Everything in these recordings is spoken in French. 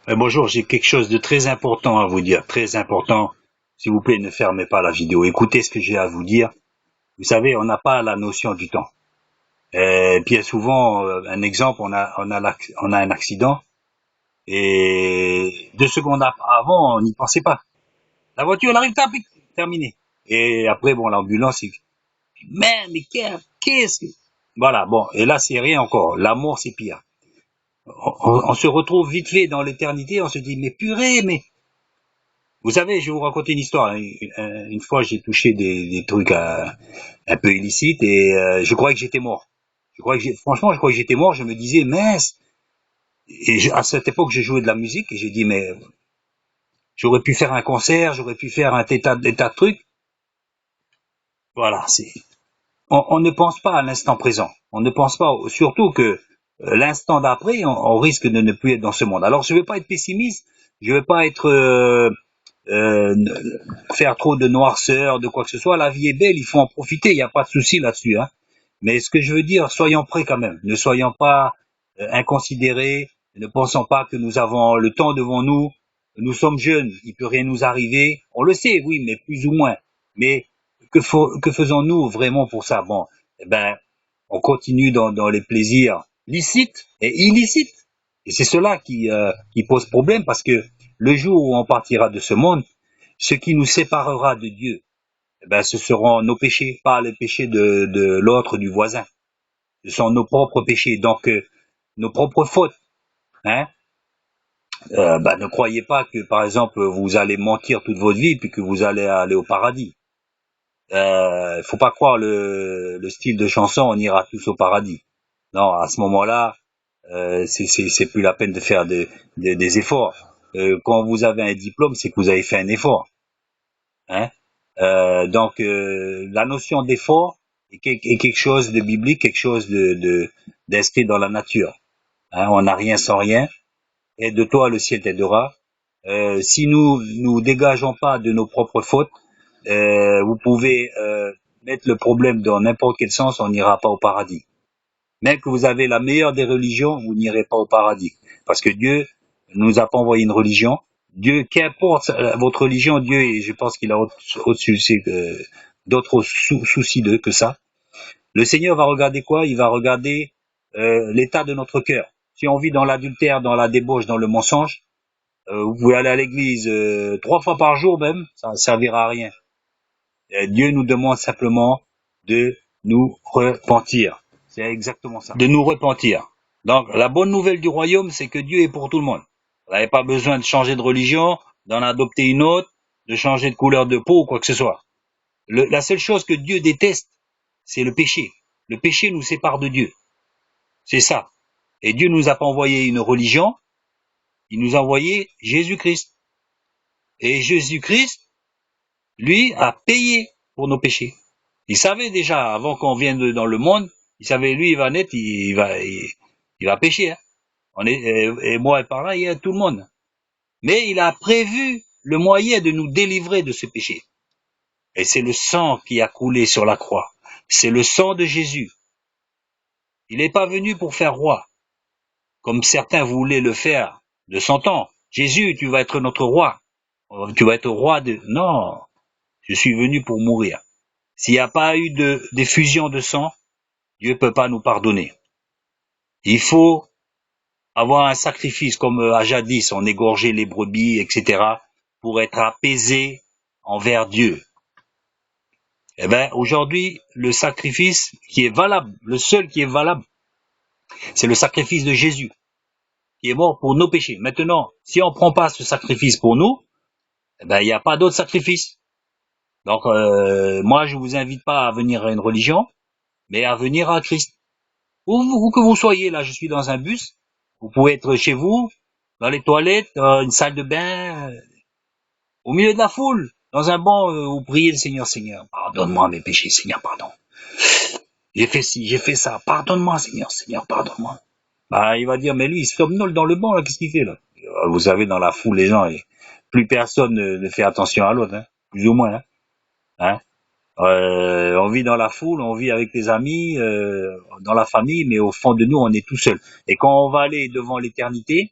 Bonjour, j'ai quelque chose de très important à vous dire, très important. S'il vous plaît, ne fermez pas la vidéo. Écoutez ce que j'ai à vous dire. Vous savez, on n'a pas la notion du temps. Bien souvent, un exemple, on a un accident et 2 secondes avant, on n'y pensait pas. La voiture, elle arrive, tapic, terminé. Et après, bon, l'ambulance, mais qu'est-ce que... Voilà, bon, et là, c'est rien encore. L'amour, c'est pire. On se retrouve vite fait dans l'éternité, on se dit, mais purée, mais vous savez, je vais vous raconter une histoire. Une fois, j'ai touché des trucs un peu illicites et je croyais que j'étais mort. Franchement, je croyais que j'étais mort. Je me disais, mince. À cette époque, je jouais de la musique et j'ai dit, mais j'aurais pu faire un concert, j'aurais pu faire des tas de trucs. Voilà, on ne pense pas à l'instant présent. On ne pense pas, surtout que l'instant d'après, on risque de ne plus être dans ce monde. Alors, je ne veux pas être pessimiste. Je ne veux pas être euh, faire trop de noirceur, de quoi que ce soit. La vie est belle, il faut en profiter, il n'y a pas de souci là-dessus. Hein. Mais ce que je veux dire, soyons prêts quand même. Ne soyons pas inconsidérés, ne pensons pas que nous avons le temps devant nous. Nous sommes jeunes, il peut rien nous arriver. On le sait, oui, mais plus ou moins. Mais que faisons-nous vraiment pour ça? Bon, eh ben, on continue dans les plaisirs licites et illicites. Et c'est cela qui pose problème parce que le jour où on partira de ce monde, ce qui nous séparera de Dieu, eh ben, ce seront nos péchés, pas les péchés de l'autre, du voisin. Ce sont nos propres péchés, donc nos propres fautes. Hein. Ne croyez pas que, par exemple, vous allez mentir toute votre vie puis que vous allez aller au paradis. Faut pas croire le style de chanson, on ira tous au paradis. Non, à ce moment-là, c'est plus la peine de faire des efforts. Quand vous avez un diplôme, c'est que vous avez fait un effort. Hein. La notion d'effort est quelque chose de biblique, quelque chose d'inscrit dans la nature. Hein. On n'a rien sans rien. Aide toi, le ciel t'aidera. Si nous dégageons pas de nos propres fautes, vous pouvez mettre le problème dans n'importe quel sens, on n'ira pas au paradis. Même que vous avez la meilleure des religions, vous n'irez pas au paradis. Parce que Dieu ne nous a pas envoyé une religion. Dieu, qu'importe votre religion, Dieu, et je pense qu'il a au-dessus d'autres soucis que ça. Le Seigneur va regarder quoi? Il va regarder l'état de notre cœur. Si on vit dans l'adultère, dans la débauche, dans le mensonge, vous pouvez aller à l'église 3 fois par jour même, ça ne servira à rien. Dieu nous demande simplement de nous repentir. C'est exactement ça. De nous repentir. Donc, la bonne nouvelle du royaume, c'est que Dieu est pour tout le monde. Vous n'avez pas besoin de changer de religion, d'en adopter une autre, de changer de couleur de peau ou quoi que ce soit. La seule chose que Dieu déteste, c'est le péché. Le péché nous sépare de Dieu. C'est ça. Et Dieu nous a pas envoyé une religion, il nous a envoyé Jésus-Christ. Et Jésus-Christ, lui, a payé pour nos péchés. Il savait déjà, avant qu'on vienne dans le monde, il savait, lui, il va naître, il va pécher. Hein. Et moi, et par là, il y a tout le monde. Mais il a prévu le moyen de nous délivrer de ce péché. Et c'est le sang qui a coulé sur la croix. C'est le sang de Jésus. Il n'est pas venu pour faire roi, comme certains voulaient le faire de son temps. Jésus, tu vas être notre roi. Tu vas être roi de... Non, je suis venu pour mourir. S'il n'y a pas eu d'effusion de sang, Dieu ne peut pas nous pardonner. Il faut avoir un sacrifice comme à jadis, on égorgeait les brebis, etc., pour être apaisé envers Dieu. Eh bien, aujourd'hui, le sacrifice qui est valable, le seul qui est valable, c'est le sacrifice de Jésus, qui est mort pour nos péchés. Maintenant, si on ne prend pas ce sacrifice pour nous, eh ben, il n'y a pas d'autre sacrifice. Donc, moi, je vous invite pas à venir à une religion, mais à venir à Christ. Où que vous soyez, là, je suis dans un bus, vous pouvez être chez vous, dans les toilettes, dans une salle de bain, au milieu de la foule, dans un banc, vous priez le Seigneur, Seigneur, pardonne-moi mes péchés, Seigneur, pardon. J'ai fait ci, j'ai fait ça, pardonne-moi, Seigneur, Seigneur, pardonne-moi. Bah, il va dire, mais lui, il se somnole dans le banc, là, qu'est-ce qu'il fait, là? Vous savez, dans la foule, les gens, plus personne ne fait attention à l'autre, hein, plus ou moins, hein. Hein. On vit dans la foule, on vit avec les amis, dans la famille, mais au fond de nous, on est tout seul. Et quand on va aller devant l'éternité,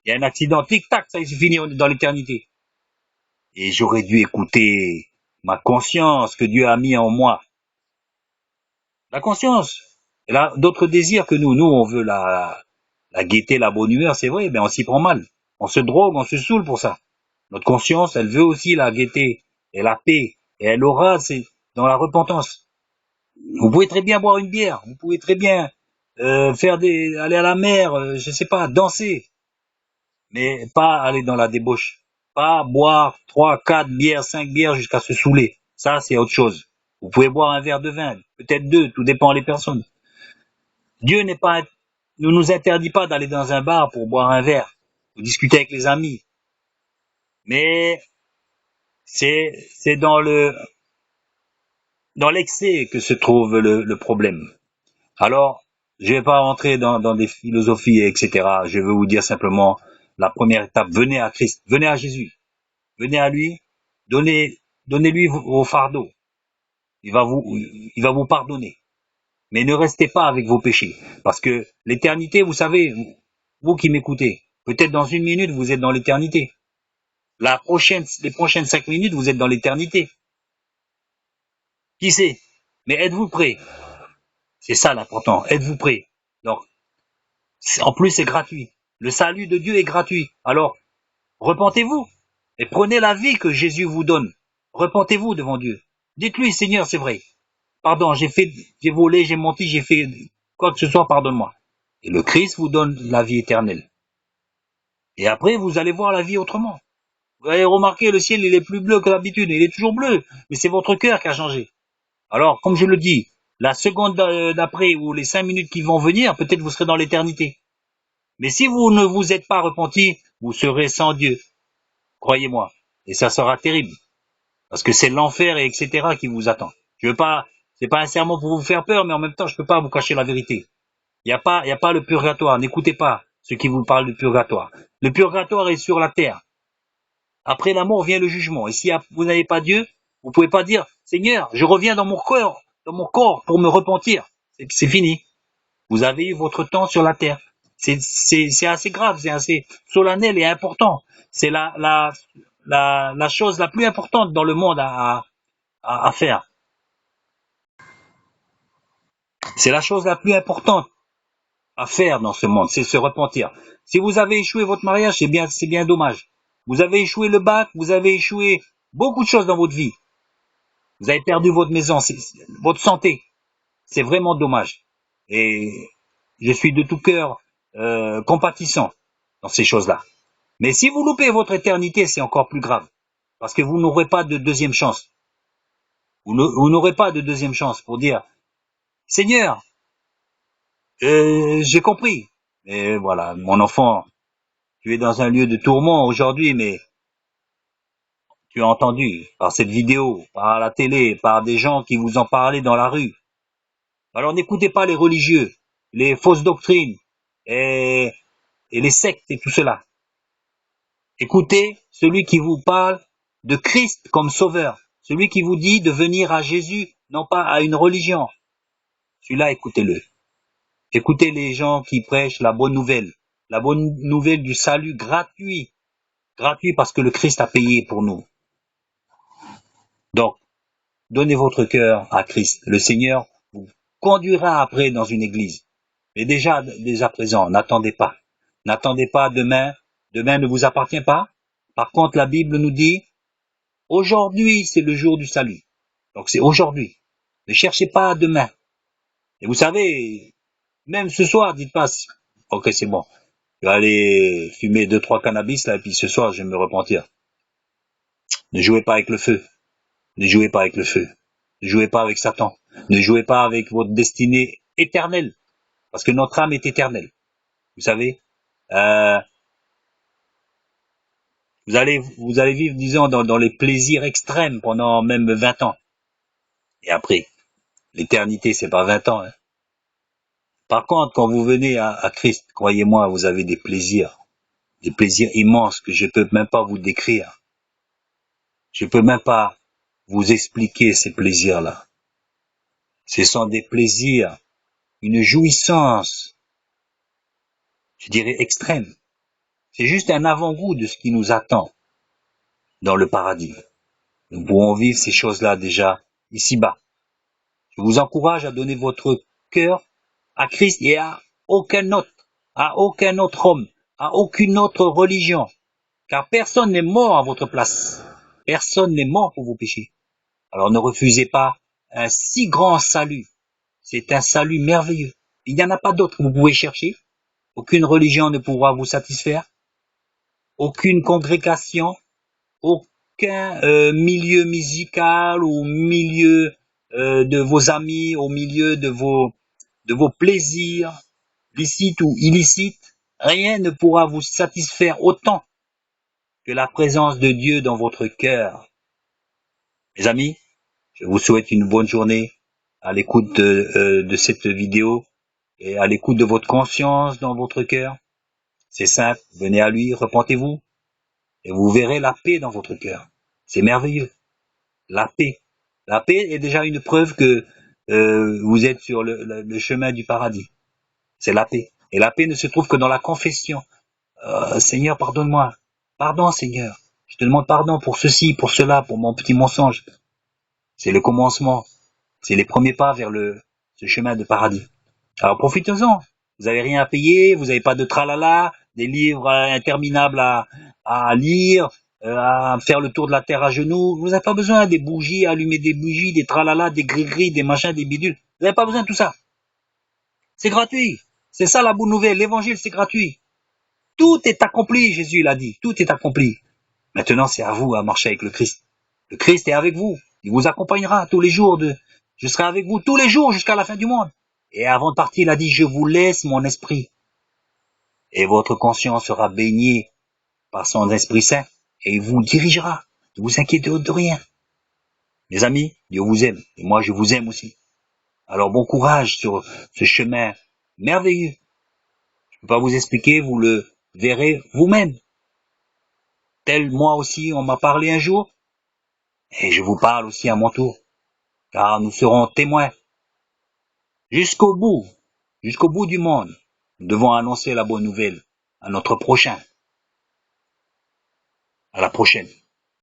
Il y a un accident, tic-tac, ça c'est fini, on est dans l'éternité. Et j'aurais dû écouter ma conscience que Dieu a mis en moi. La conscience. Elle a d'autres désirs que nous. Nous, on veut la gaieté, la bonne humeur, c'est vrai, mais on s'y prend mal. On se drogue, on se saoule pour ça. Notre conscience, elle veut aussi la gaieté et la paix. Et elle aura, c'est dans la repentance. Vous pouvez très bien boire une bière. Vous pouvez très bien aller à la mer, je sais pas, danser. Mais pas aller dans la débauche. Pas boire 3, 4 bières, 5 bières jusqu'à se saouler. Ça, c'est autre chose. Vous pouvez boire un verre de vin, peut-être 2, tout dépend des personnes. Dieu ne nous interdit pas d'aller dans un bar pour boire un verre, ou discuter avec les amis. Mais c'est dans l'excès que se trouve le problème. Alors, je vais pas rentrer dans des philosophies, etc. Je veux vous dire simplement la première étape. Venez à Christ, venez à Jésus, venez à lui, donnez-lui vos fardeaux. Il va vous pardonner. Mais ne restez pas avec vos péchés. Parce que l'éternité, vous savez, vous qui m'écoutez, peut-être dans 1 minute, vous êtes dans l'éternité. Les prochaines 5 minutes, vous êtes dans l'éternité. Qui sait? Mais êtes-vous prêts? C'est ça l'important. Êtes-vous prêts? Donc, en plus, c'est gratuit. Le salut de Dieu est gratuit. Alors, repentez-vous et prenez la vie que Jésus vous donne. Repentez-vous devant Dieu. Dites-lui, Seigneur, c'est vrai. Pardon, j'ai volé, j'ai menti, j'ai fait quoi que ce soit, pardonne-moi. Et le Christ vous donne la vie éternelle. Et après, vous allez voir la vie autrement. Vous allez remarquer, le ciel, il est plus bleu que d'habitude. Il est toujours bleu, mais c'est votre cœur qui a changé. Alors, comme je le dis, la seconde d'après ou les 5 minutes qui vont venir, peut-être vous serez dans l'éternité. Mais si vous ne vous êtes pas repenti, vous serez sans Dieu. Croyez-moi. Et ça sera terrible. Parce que c'est l'enfer et etc. qui vous attend. C'est pas un sermon pour vous faire peur, mais en même temps, je peux pas vous cacher la vérité. Il y a pas le purgatoire. N'écoutez pas ceux qui vous parlent du purgatoire. Le purgatoire est sur la terre. Après la mort vient le jugement. Et si vous n'avez pas Dieu, vous pouvez pas dire, Seigneur, je reviens dans mon corps pour me repentir. C'est fini. Vous avez eu votre temps sur la terre. C'est assez grave, c'est assez solennel et important. C'est la chose la plus importante dans le monde à faire. C'est la chose la plus importante à faire dans ce monde, c'est se repentir. Si vous avez échoué votre mariage, c'est bien dommage. Vous avez échoué le bac, vous avez échoué beaucoup de choses dans votre vie. Vous avez perdu votre maison, votre santé. C'est vraiment dommage. Et je suis de tout cœur compatissant dans ces choses-là. Mais si vous loupez votre éternité, c'est encore plus grave. Parce que vous n'aurez pas de deuxième chance. Vous n'aurez pas de deuxième chance pour dire, Seigneur, j'ai compris. Mais voilà, mon enfant, tu es dans un lieu de tourment aujourd'hui, mais tu as entendu par cette vidéo, par la télé, par des gens qui vous en parlaient dans la rue. Alors n'écoutez pas les religieux, les fausses doctrines et les sectes et tout cela. Écoutez celui qui vous parle de Christ comme sauveur, celui qui vous dit de venir à Jésus, non pas à une religion. Celui-là, écoutez-le. Écoutez les gens qui prêchent la bonne nouvelle du salut gratuit parce que le Christ a payé pour nous. Donc, donnez votre cœur à Christ. Le Seigneur vous conduira après dans une église. Mais déjà à présent, n'attendez pas. N'attendez pas demain. Demain ne vous appartient pas. Par contre, la Bible nous dit, aujourd'hui, c'est le jour du salut. Donc, c'est aujourd'hui. Ne cherchez pas demain. Et vous savez, même ce soir, dites pas, ok, c'est bon. Je vais aller fumer 2-3 cannabis, là, et puis ce soir, je vais me repentir. Ne jouez pas avec le feu. Ne jouez pas avec le feu. Ne jouez pas avec Satan. Ne jouez pas avec votre destinée éternelle. Parce que notre âme est éternelle. Vous savez, vous allez vivre, disons, dans les plaisirs extrêmes pendant même 20 ans. Et après, l'éternité, c'est pas 20 ans. Hein. Par contre, quand vous venez à Christ, croyez-moi, vous avez des plaisirs immenses que je peux même pas vous décrire. Je peux même pas vous expliquer ces plaisirs-là. Ce sont des plaisirs, une jouissance, je dirais extrême. C'est juste un avant-goût de ce qui nous attend dans le paradis. Nous pourrons vivre ces choses-là déjà ici-bas. Je vous encourage à donner votre cœur à Christ et à aucun autre homme, à aucune autre religion, car personne n'est mort à votre place. Personne n'est mort pour vos péchés. Alors ne refusez pas un si grand salut. C'est un salut merveilleux. Il n'y en a pas d'autre que vous pouvez chercher. Aucune religion ne pourra vous satisfaire. Aucune congrégation, aucun milieu musical ou milieu de vos amis, au milieu de vos plaisirs, licites ou illicites. Rien ne pourra vous satisfaire autant que la présence de Dieu dans votre cœur. Mes amis, je vous souhaite une bonne journée à l'écoute de cette vidéo et à l'écoute de votre conscience dans votre cœur. C'est simple, venez à lui, repentez-vous et vous verrez la paix dans votre cœur. C'est merveilleux. La paix. La paix est déjà une preuve que vous êtes sur le chemin du paradis. C'est la paix. Et la paix ne se trouve que dans la confession. Seigneur, pardonne-moi. Pardon, Seigneur. Je te demande pardon pour ceci, pour cela, pour mon petit mensonge. C'est le commencement. C'est les premiers pas vers ce chemin de paradis. Alors profitez-en. Vous n'avez rien à payer, vous n'avez pas de tralala, des livres interminables à lire, à faire le tour de la terre à genoux. Vous n'avez pas besoin des bougies, allumer des bougies, des tralala, des gris-gris, des machins, des bidules. Vous n'avez pas besoin de tout ça. C'est gratuit. C'est ça la bonne nouvelle. L'évangile, c'est gratuit. Tout est accompli, Jésus l'a dit. Tout est accompli. Maintenant, c'est à vous à marcher avec le Christ. Le Christ est avec vous. Il vous accompagnera tous les jours. Je serai avec vous tous les jours jusqu'à la fin du monde. Et avant de partir, il a dit, je vous laisse mon esprit. Et votre conscience sera baignée par son Esprit Saint et il vous dirigera. Ne vous inquiétez de rien. Mes amis, Dieu vous aime et moi je vous aime aussi. Alors bon courage sur ce chemin merveilleux. Je ne peux pas vous expliquer, vous le verrez vous-même. Tel moi aussi, on m'a parlé un jour et je vous parle aussi à mon tour. Car nous serons témoins jusqu'au bout du monde. Nous devons annoncer la bonne nouvelle à notre prochain. À la prochaine.